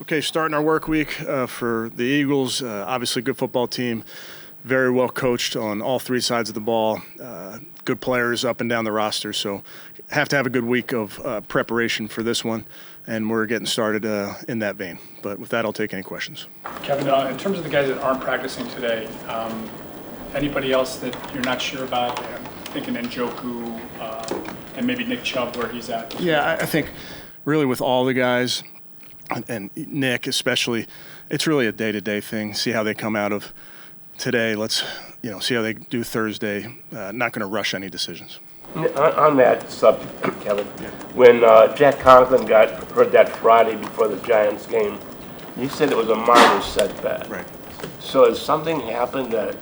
Okay, starting our work week for the Eagles. Obviously, good football team, very well coached on all three sides of the ball. Good players up and down the roster, so have to have a good week of preparation for this one, and we're getting started in that vein. But with that, I'll take any questions. Kevin, in terms of the guys that aren't practicing today, anybody else that you're not sure about? I'm thinking Njoku and maybe Nick Chubb, where he's at. Yeah, I think really with all the guys, and Nick especially, it's really a day-to-day thing. See how they come out of today. Let's see how they do Thursday. Not going to rush any decisions. On that subject, Kevin, when Jack Conklin got hurt that Friday before the Giants game, you said it was a minor setback. Right. So has something happened that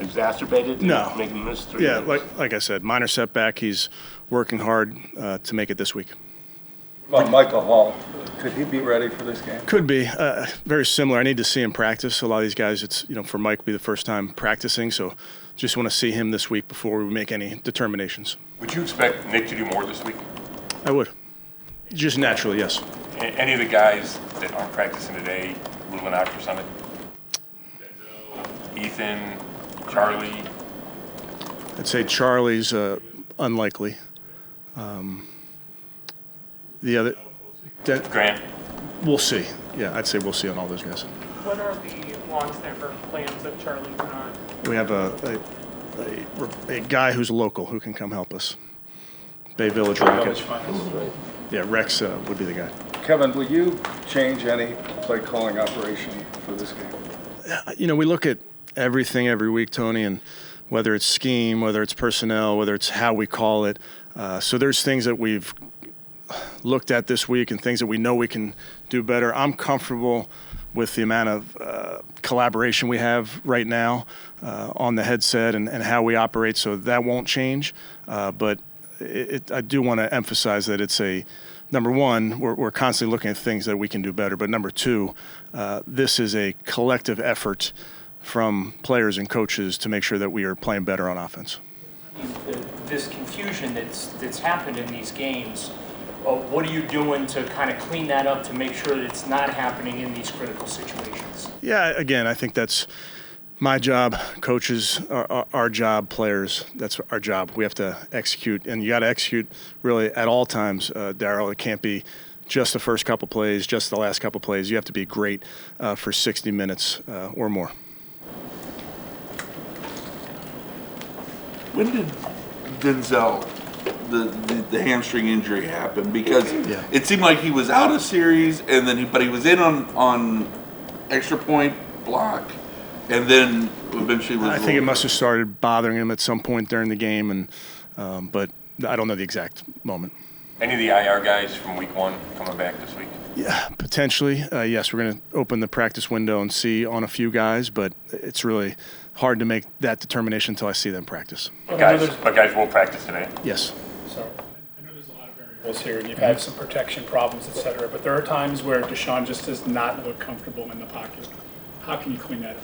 exacerbated No. making him miss 3 Yeah, games? like I said, minor setback. He's working hard to make it this week. About Michael Hall, could he be ready for this game? Could be. Very similar. I need to see him practice. A lot of these guys, it's for Mike, be the first time practicing, so just want to see him this week before we make any determinations. Would you expect Nick to do more this week? I would. Just naturally, yes. Any of the guys that aren't practicing today ruling out for Sunday? Ethan, Charlie? I'd say Charlie's unlikely. The other, Grant? we'll see. Yeah, I'd say we'll see on all those guys. What are the long-snapper plans if Charlie's not? We have a guy who's local who can come help us. Bay Village Rocket. Yeah, Rex would be the guy. Kevin, will you change any play calling operation for this game? We look at everything every week, Tony, and whether it's scheme, whether it's personnel, whether it's how we call it. So there's things that we've looked at this week and things that we know we can do better. I'm comfortable with the amount of collaboration we have right now on the headset and how we operate, so that won't change. But I do want to emphasize that it's number one, we're constantly looking at things that we can do better. But number two, this is a collective effort from players and coaches to make sure that we are playing better on offense. This confusion that's happened in these games, what are you doing to kind of clean that up to make sure that it's not happening in these critical situations? Yeah, again, I think that's my job, coaches, our job, players, that's our job. We have to execute, and you got to execute really at all times, Darryl. It can't be just the first couple plays, just the last couple plays. You have to be great for 60 minutes or more. When did Denzel, the hamstring injury happen? Because it seemed like he was out of series, and then but he was in on extra point block, and then eventually was. I think it must have started bothering him at some point during the game, and but I don't know the exact moment. Any of the IR guys from week one coming back this week? Yeah, potentially. Yes, we're going to open the practice window and see on a few guys, but it's really hard to make that determination until I see them practice. But guys will practice today? Yes. So I know there's a lot of variables here, and you've had some protection problems, et cetera, but there are times where Deshaun just does not look comfortable in the pocket. How can you clean that up?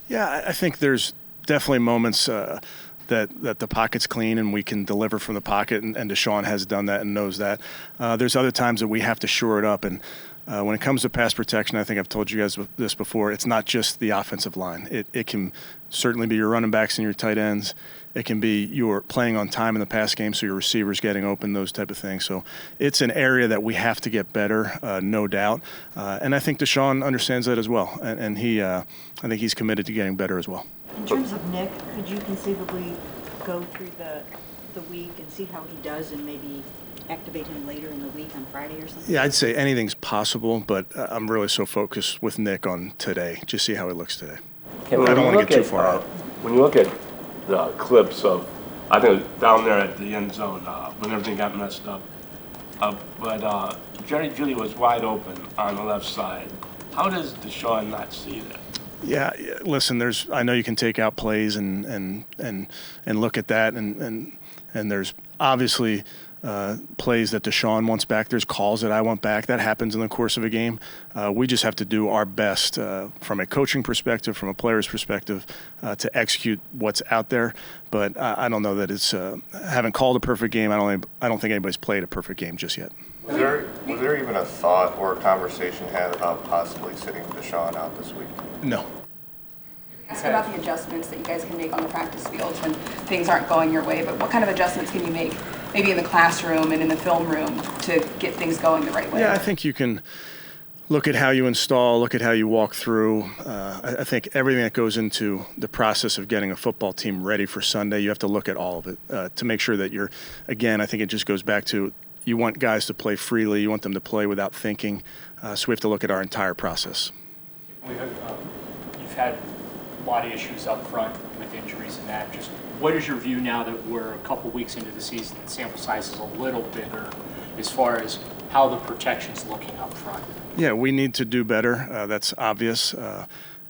Yeah, I think there's definitely moments that the pocket's clean and we can deliver from the pocket, and Deshaun has done that and knows that. There's other times that we have to shore it up, and when it comes to pass protection, I think I've told you guys this before, it's not just the offensive line. It can certainly be your running backs and your tight ends. It can be your playing on time in the pass game, so your receivers getting open, those type of things. So it's an area that we have to get better, no doubt. And I think Deshaun understands that as well, and I think he's committed to getting better as well. In terms of Nick, could you conceivably go through the week and see how he does and maybe activate him later in the week on Friday or something? Yeah, I'd say anything's possible, but I'm really so focused with Nick on today. Just see how he looks today. I don't want to get too far out. When you look at the clips of, I think it was down there at the end zone when everything got messed up, but Jerry Jeudy was wide open on the left side. How does Deshaun not see that? Yeah, listen, I know you can take out plays and look at that, and there's obviously plays that Deshaun wants back. There's calls that I want back. That happens in the course of a game. We just have to do our best from a coaching perspective, from a player's perspective, to execute what's out there. But I don't know that it's haven't called a perfect game. I don't think anybody's played a perfect game just yet. Was there even a thought or a conversation had about possibly sitting Deshaun out this week? No. Ask about the adjustments that you guys can make on the practice field when things aren't going your way, but what kind of adjustments can you make maybe in the classroom and in the film room to get things going the right way? Yeah, I think you can look at how you install, look at how you walk through. I think everything that goes into the process of getting a football team ready for Sunday, you have to look at all of it to make sure that you're, again, I think it just goes back to you want guys to play freely, you want them to play without thinking, so we have to look at our entire process. You've had a lot of issues up front with injuries and that. Just what is your view now that we're a couple weeks into the season and sample size is a little bigger as far as how the protection's looking up front? Yeah, we need to do better. That's obvious.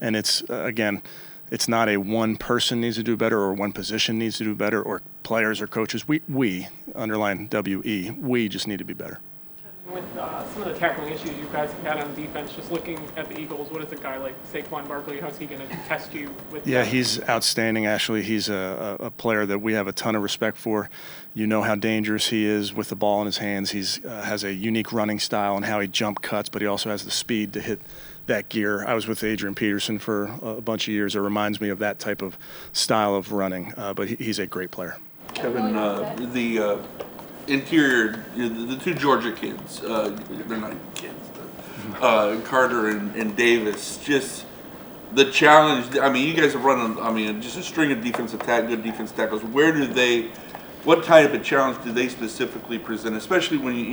And it's, again, it's not a one person needs to do better or one position needs to do better or players or coaches. We underline W-E, we just need to be better. With some of the tackling issues you guys have had on defense, just looking at the Eagles, what is a guy like Saquon Barkley, how's he going to test you with? Yeah, he's outstanding, Ashley. He's a player that we have a ton of respect for. You know how dangerous he is with the ball in his hands. He's has a unique running style and how he jump cuts, but he also has the speed to hit that gear. I was with Adrian Peterson for a bunch of years. It reminds me of that type of style of running, but he's a great player. Kevin, the interior, the two Georgia kids, they're not kids, Carter and Davis, just the challenge. I mean, you guys have run, just a string of defensive good defense tackles. What type of challenge do they specifically present, especially when,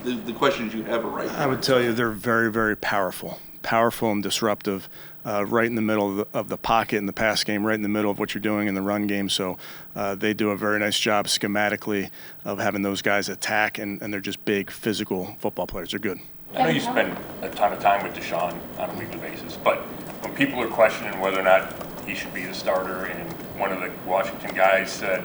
the questions you have are right now? I would tell you they're very, very powerful and disruptive, right in the middle of the pocket in the pass game, right in the middle of what you're doing in the run game. So they do a very nice job schematically of having those guys attack, and they're just big, physical football players. They're good. I know you spend a ton of time with Deshaun on a weekly basis, but when people are questioning whether or not he should be the starter, and one of the Washington guys said,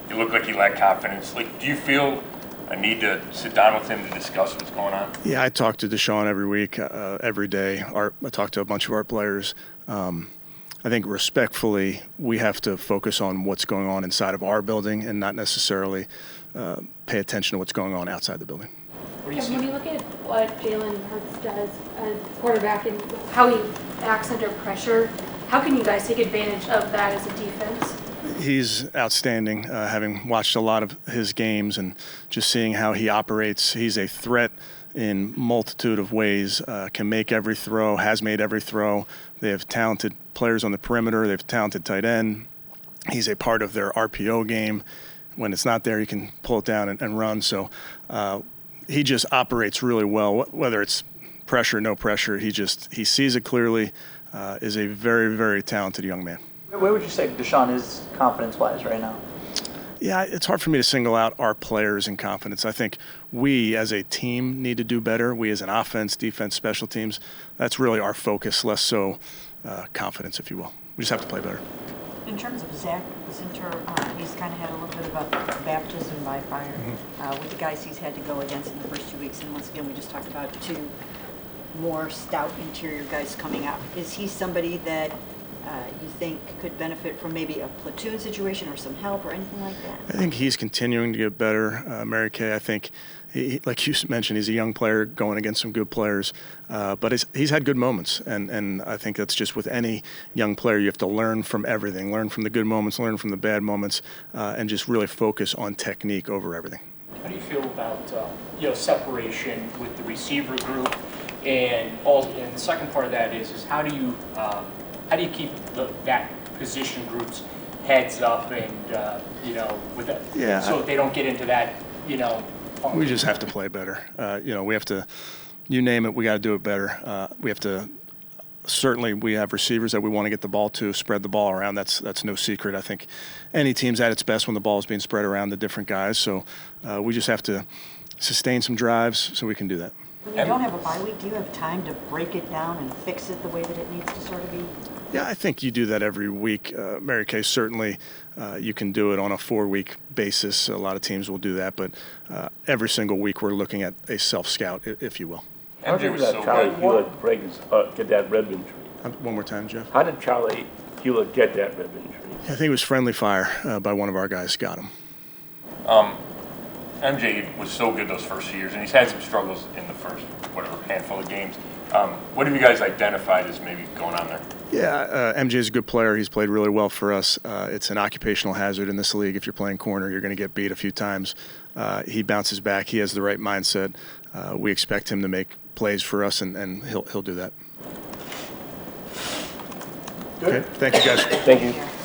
you look like you lack confidence, do you feel a need to sit down with him to discuss what's going on? Yeah, I talk to Deshaun every week, every day. I talk to a bunch of our players. I think respectfully, we have to focus on what's going on inside of our building and not necessarily pay attention to what's going on outside the building. When you look at what Jalen Hurts does as quarterback and how he acts under pressure, how can you guys take advantage of that as a defense? He's outstanding, having watched a lot of his games and just seeing how he operates. He's a threat in multitude of ways, can make every throw, has made every throw. They have talented players on the perimeter. They have talented tight end. He's a part of their RPO game. When it's not there, he can pull it down and run. So he just operates really well, whether it's pressure, no pressure. He sees it clearly, is a very, very talented young man. Where would you say Deshaun is confidence-wise right now? Yeah, it's hard for me to single out our players in confidence. I think we as a team need to do better. We as an offense, defense, special teams, that's really our focus, less so confidence, if you will. We just have to play better. In terms of Zach Zinter, he's kind of had a little bit of a baptism by fire with the guys he's had to go against in the first 2 weeks. And once again, we just talked about two more stout interior guys coming out. Is he somebody that you think could benefit from maybe a platoon situation or some help or anything like that? I think he's continuing to get better, Mary Kay. I think, like you mentioned, he's a young player going against some good players, but he's had good moments, and I think that's just with any young player. You have to learn from everything, learn from the good moments, learn from the bad moments, and just really focus on technique over everything. How do you feel about separation with the receiver group, and the second part of that is how do you keep that position group's heads up and with that, so they don't get into that We just have to play better. We have to, you name it, we got to do it better. We have to. Certainly, we have receivers that we want to get the ball to, spread the ball around. That's no secret. I think any team's at its best when the ball is being spread around the different guys. So we just have to sustain some drives so we can do that. When you don't have a bye week, do you have time to break it down and fix it the way that it needs to sort of be? Yeah, I think you do that every week. Mary Kay, certainly you can do it on a 4-week basis. A lot of teams will do that, but every single week we're looking at a self-scout, if you will. How did Charlie Hewlett get that rib injury? One more time, Jeff. How did Charlie Hewlett get that rib injury? I think it was friendly fire by one of our guys got him. MJ was so good those first few years, and he's had some struggles in the first, whatever, handful of games. What have you guys identified as maybe going on there? Yeah, MJ's a good player. He's played really well for us. It's an occupational hazard in this league. If you're playing corner, you're going to get beat a few times. He bounces back. He has the right mindset. We expect him to make plays for us, and he'll do that. Good. Okay, thank you, guys. Thank you.